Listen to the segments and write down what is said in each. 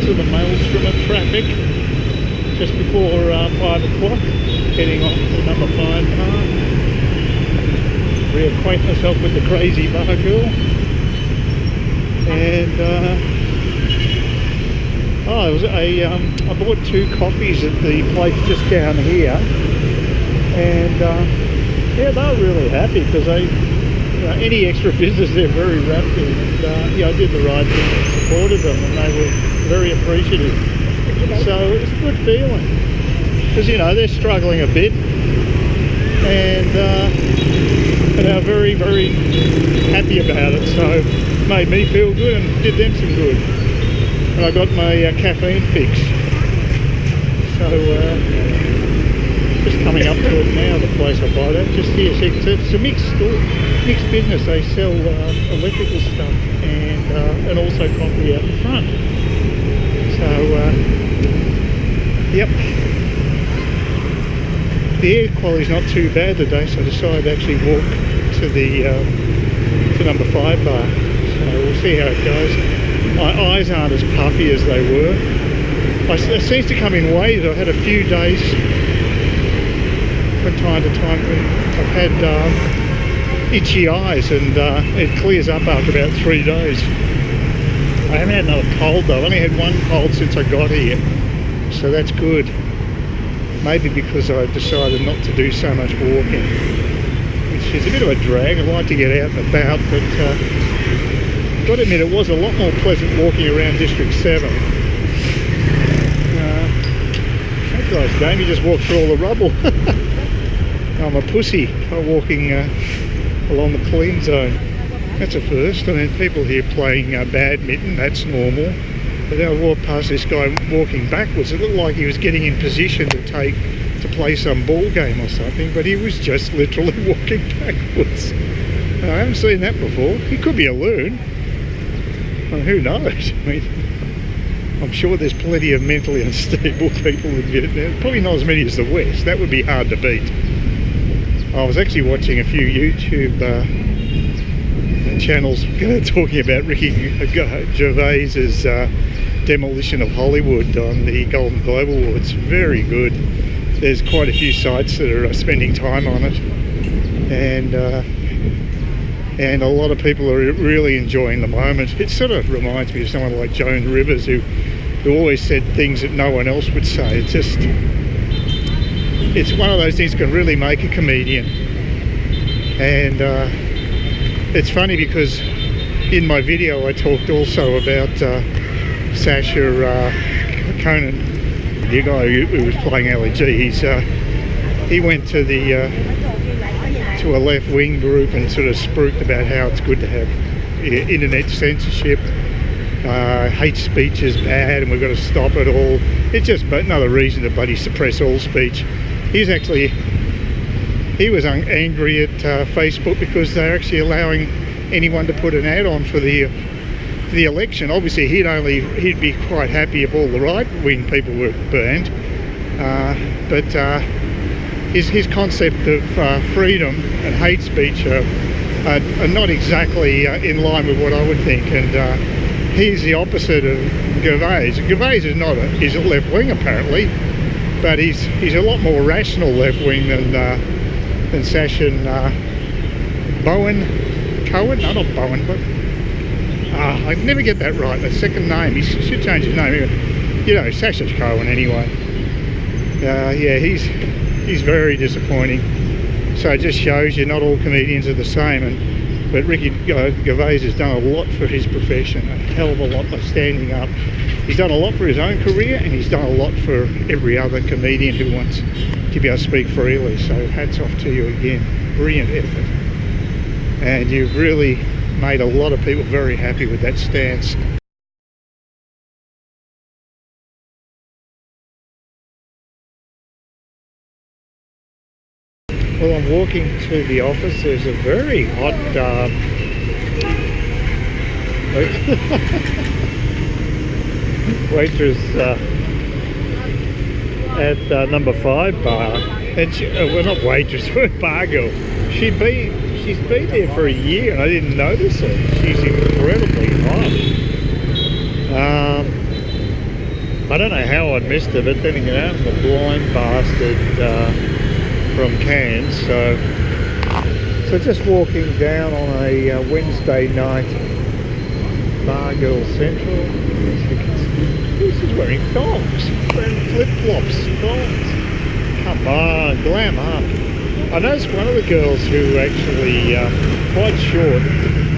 into the maelstrom of traffic just before 5 o'clock, heading off to number 5 bar. Reacquaint myself with the crazy bar girl. And I bought 2 coffees at the place just down here, and yeah, they were really happy because they, any extra business they're very wrapped in, and I did the right thing and supported them, and they were very appreciative. So it's a good feeling because they're struggling a bit, and they're very, very happy about it. So it made me feel good and did them some good. And I got my caffeine fix. So just coming up to it now, the place I buy that. Just here, see, it's a mixed store, mixed business. They sell electrical stuff and also coffee out the front. So yep. The air quality's not too bad today, so I decided to actually walk to the to number 5 bar. So we'll see how it goes. My eyes aren't as puffy as they were. It seems to come in waves. I've had a few days from time to time when I've had itchy eyes, and it clears up after about 3 days. I haven't had another cold though. I've only had 1 cold since I got here, so that's good. Maybe because I've decided not to do so much walking, which is a bit of a drag. I like to get out and about, but got to admit, it was a lot more pleasant walking around District 7. That guy's game, he just walked through all the rubble. I'm a pussy walking along the clean zone. That's a first. I mean, people here playing badminton, that's normal. But then I walked past this guy walking backwards. It looked like he was getting in position to play some ball game or something, but he was just literally walking backwards. I haven't seen that before. He could be a loon. Well, who knows? I mean, I'm sure there's plenty of mentally unstable people in Vietnam. Probably not as many as the West. That would be hard to beat. I was actually watching a few YouTube channels talking about Ricky Gervais's demolition of Hollywood on the Golden Globe Awards. Very good. There's quite a few sites that are spending time on it, and a lot of people are really enjoying the moment. It sort of reminds me of someone like Joan Rivers, who always said things that no one else would say. It's one of those things that can really make a comedian. And it's funny because in my video I talked also about Sacha Conan, the guy who was playing Ali G. He went to to a left-wing group and sort of spruiked about how it's good to have internet censorship, hate speech is bad and we've got to stop it all. It's just another reason to bloody suppress all speech. He was angry at Facebook because they're actually allowing anyone to put an ad on for the election. Obviously he'd be quite happy if all the right-wing people were banned, but his concept of freedom and hate speech are not exactly in line with what I would think, and he's the opposite of Gervais. Gervais is a left-wing apparently, but he's a lot more rational left-wing than Sacha Cohen. No, not Bowen, but I never get that right. The second name, he should change his name. Sacha Cohen anyway. Yeah, he's very disappointing. So it just shows you not all comedians are the same. But Ricky Gervais has done a lot for his profession, a hell of a lot by standing up. He's done a lot for his own career, and he's done a lot for every other comedian who wants to be able to speak freely. So hats off to you again. Brilliant effort. And you've really made a lot of people very happy with that stance. Well, I'm walking to the office. There's a very hot waitress at number 5 bar, and well, not waitress, bar girl. She's been there for a year, and I didn't notice her. She's incredibly hot. I don't know how I missed it, but then again, I'm a blind bastard from Cairns, so just walking down on a Wednesday night, Bar Girl Central. This is wearing thongs, wearing flip-flops, thongs. Come on, glam up. I noticed one of the girls who actually quite short,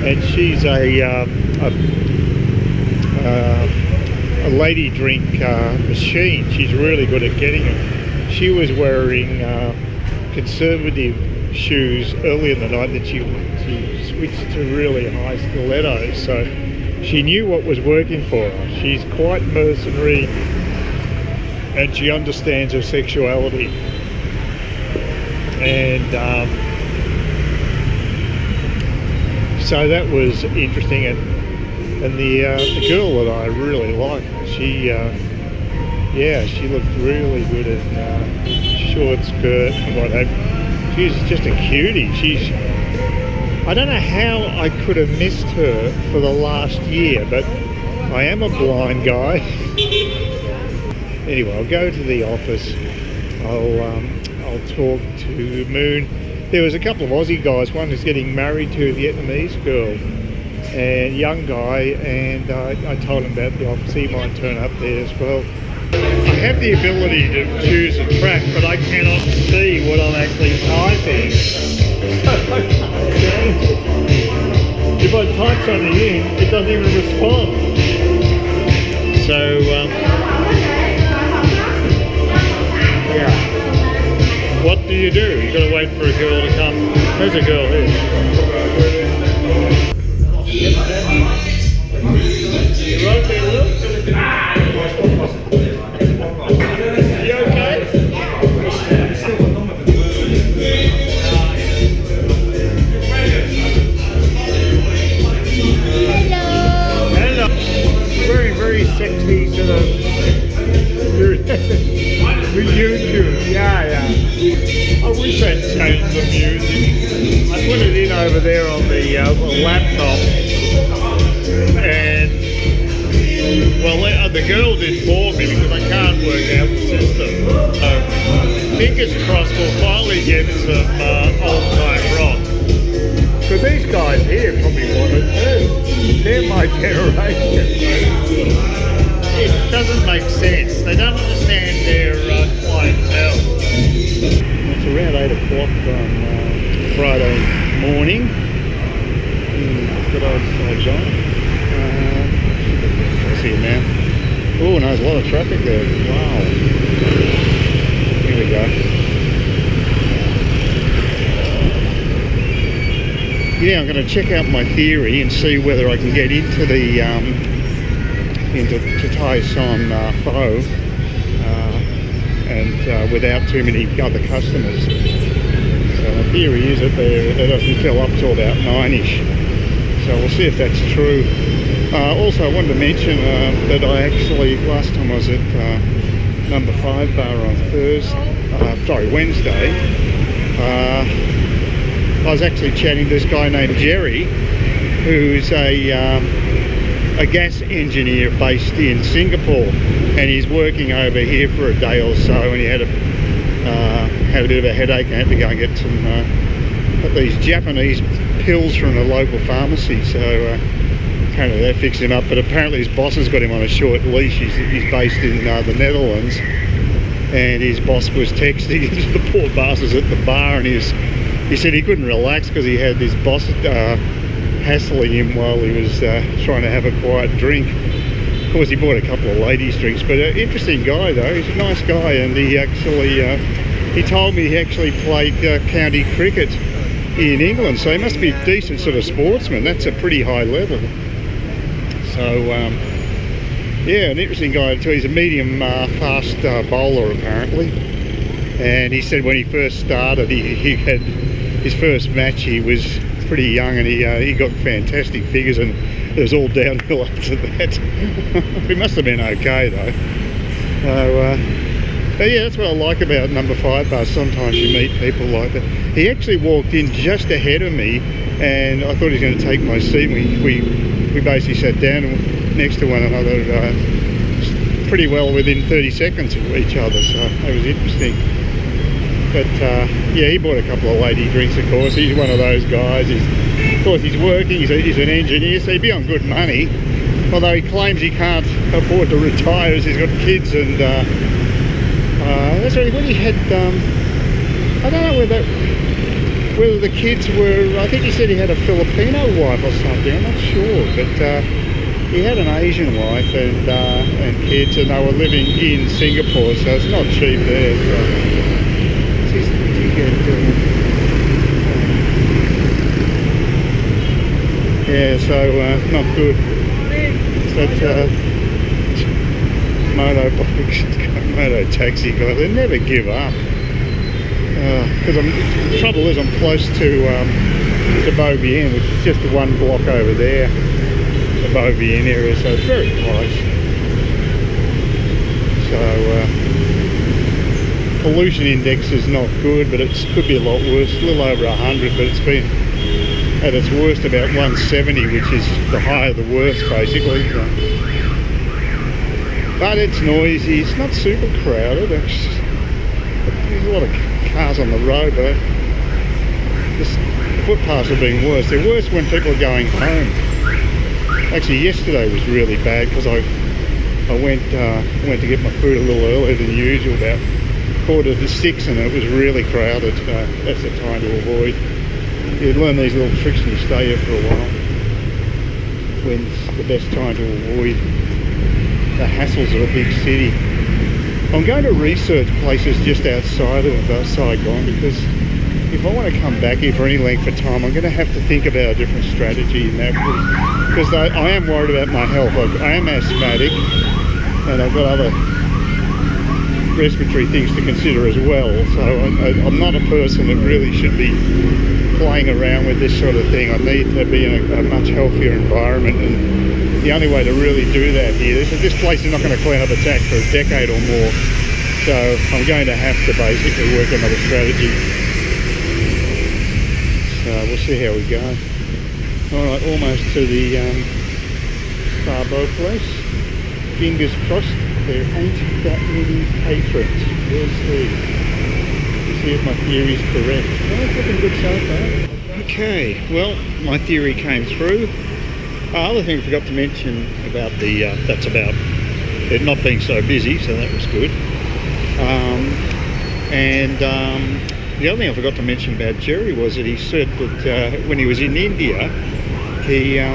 and she's a lady drink machine. She's really good at getting them. She was wearing conservative shoes early in the night, that she switched to really high stilettos, so she knew what was working for her. She's quite mercenary and she understands her sexuality, and so that was interesting. And the girl that I really liked, she looked really good in short skirt and what have you. She's just a cutie. I don't know how I could have missed her for the last year, but I am a blind guy. Anyway, I'll go to the office. I'll talk to Moon. There was a couple of Aussie guys. One is getting married to a Vietnamese girl, and young guy, and I told him about the office. He might turn up there as well. I have the ability to choose a track, but I cannot see what I'm actually typing. If I type something in, it doesn't even respond. So, yeah. What do? You gotta wait for a girl to come. There's a girl here. You right there, Will? You okay? Hello. Very, very sexy sort of YouTube. Yeah. I wish I'd changed the music. I put it in over there on the laptop, and well, the girl did for me because I can't work out the system. So fingers crossed we'll finally get some old-time rock. Because these guys here probably want it too. They're my generation. It doesn't make sense. They don't understand their clientele. It's around 8 o'clock on Friday morning. Good old John. I see it now. Oh, no, there's a lot of traffic there. Wow. Here we go. Yeah, I'm going to check out my theory and see whether I can get into the into Tai Son Pho and without too many other customers. So my theory is that it doesn't fill up till about 9ish. So we'll see if that's true. Also, I wanted to mention that I actually, last time I was at number 5 bar on Wednesday, I was actually chatting to this guy named Jerry, who's a gas engineer based in Singapore, and he's working over here for a day or so, and he had a bit of a headache and had to go and get some these Japanese pills from the local pharmacy. So apparently that fixed him up, but apparently his boss has got him on a short leash. He's based in the Netherlands, and his boss was texting the poor bastards at the bar, and he said he couldn't relax because he had his boss hassling him while he was trying to have a quiet drink. Of course, he bought a couple of ladies' drinks, but an interesting guy though. He's a nice guy, and he actually he told me he actually played county cricket in England, so he must be a decent sort of sportsman. That's a pretty high level. So yeah, an interesting guy too. He's a medium fast bowler apparently, and he said when he first started, he had his first match, he was pretty young, and he got fantastic figures, and it was all downhill after that. He must have been okay though. So but yeah, that's what I like about number 5 bar. Sometimes you meet people like that. He actually walked in just ahead of me, and I thought he was going to take my seat. We basically sat down next to one another, pretty well within 30 seconds of each other, so that was interesting. But yeah, he bought a couple of lady drinks, of course. He's one of those guys. Of course, he's working. He's an engineer, so he'd be on good money. Although he claims he can't afford to retire as he's got kids, and that's really what he had. I don't know whether the kids were. I think he said he had a Filipino wife or something. I'm not sure, but he had an Asian wife and kids, and they were living in Singapore, so it's not cheap there. Yeah, so not good. But moto taxi guys, they never give up. Because the trouble is, I'm close to Beauvien, which is just one block over there, the Beauvien area, so it's very close. So pollution index is not good, but it could be a lot worse. A little over 100, but it's been at its worst about 170, which is the high of the worst, basically. So. But it's noisy. It's not super crowded. There's a lot of cars on the road, but the footpaths have been worse. They're worse when people are going home. Actually, yesterday was really bad because I went to get my food a little earlier than usual, about 5:45, and it was really crowded. So that's the time to avoid. You learn these little tricks and you stay here for a while. When's the best time to avoid the hassles of a big city. I'm going to research places just outside of Saigon, because if I want to come back here for any length of time, I'm going to have to think about a different strategy in that, because I am worried about my health. I am asthmatic, and I've got other respiratory things to consider as well, so I'm not a person that really should be playing around with this sort of thing. I need to be in a much healthier environment, and the only way to really do that here, this place is not going to clean up its act for a decade or more, so I'm going to have to basically work another strategy. So we'll see how we go. Alright, almost to the Starbo place. Fingers crossed there ain't that many patrons. We'll see if my theory is correct. Well, it's looking good so far. Okay, well, my theory came through. Other thing I forgot to mention about that's about it not being so busy, so that was good. The other thing I forgot to mention about Jerry was that he said that when he was in India, he who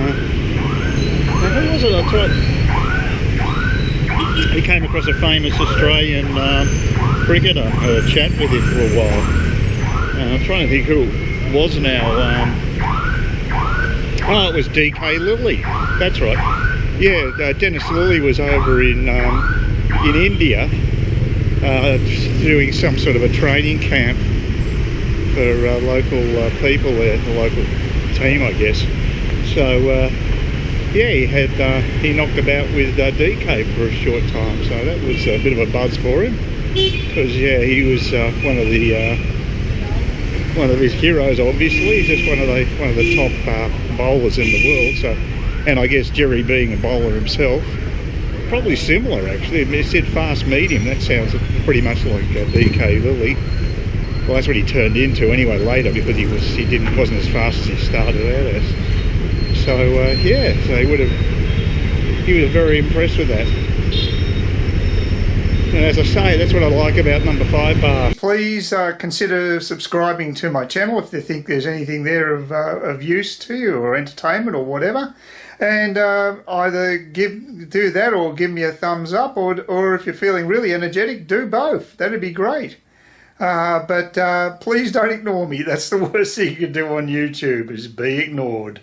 was it? I tried. He came across a famous Australian cricketer. I had a chat with him for a while. I'm trying to think who it was now. Oh, it was D K Lillie. That's right. Yeah, Dennis Lillie was over in India doing some sort of a training camp for local people there, the local team, I guess. So yeah, he knocked about with DK for a short time, so that was a bit of a buzz for him, because yeah, he was one of his heroes. Obviously, he's just one of the top bowlers in the world. So, and I guess Jerry being a bowler himself, probably similar actually. It said fast medium. That sounds pretty much like DK Lillie. Well, that's what he turned into anyway later, because he wasn't as fast as he started out as. So yeah, so he was very impressed with that. And as I say, that's what I like about number 5 bar. Please consider subscribing to my channel if you think there's anything there of use to you, or entertainment or whatever. And either do that or give me a thumbs up, or if you're feeling really energetic, do both. That'd be great. But please don't ignore me. That's the worst thing you can do on YouTube, is be ignored.